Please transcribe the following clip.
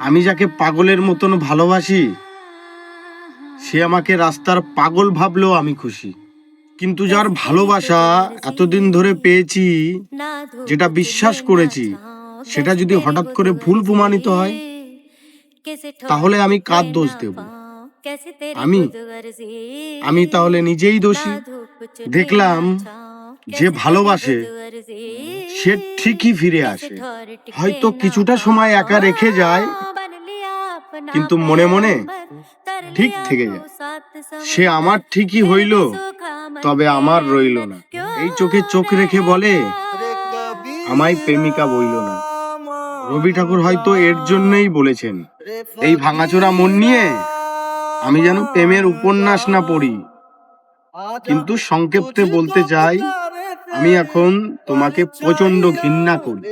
আমি যাকে পাগলের মতন ভালোবাসি সে আমাকে রাস্তার পাগল ভাবলেও আমি খুশি। কিন্তু যার ভালোবাসা এতদিন ধরে পেয়েছি, যেটা বিশ্বাস করেছি, সেটা যদি হঠাৎ করে ভুল প্রমাণিত হয়, তাহলে আমি কার দোষ দেব? আমি তাহলে নিজেই দোষী। দেখলাম যে ভালোবাসে সে ঠিকই ফিরে আসে, হয়তো কিছুটা সময় একা রেখে যায়, কিন্তু মনে মনে ঠিক থেকে যায়। সে আমার ঠিকই হইল, তবে আমার রইল না। এই চোখে চোখ রেখে বলে আমায় প্রেমিকা বইল না। রবি ঠাকুর হয়তো এর জন্যই বলেছেন, এই ভাঙাচোরা মন নিয়ে আমি যেন প্রেমের উপন্যাস না পড়ি। কিন্তু সংক্ষেপে বলতে চাই, আমি এখন তোমাকে প্রচন্ড ঘৃণা করি।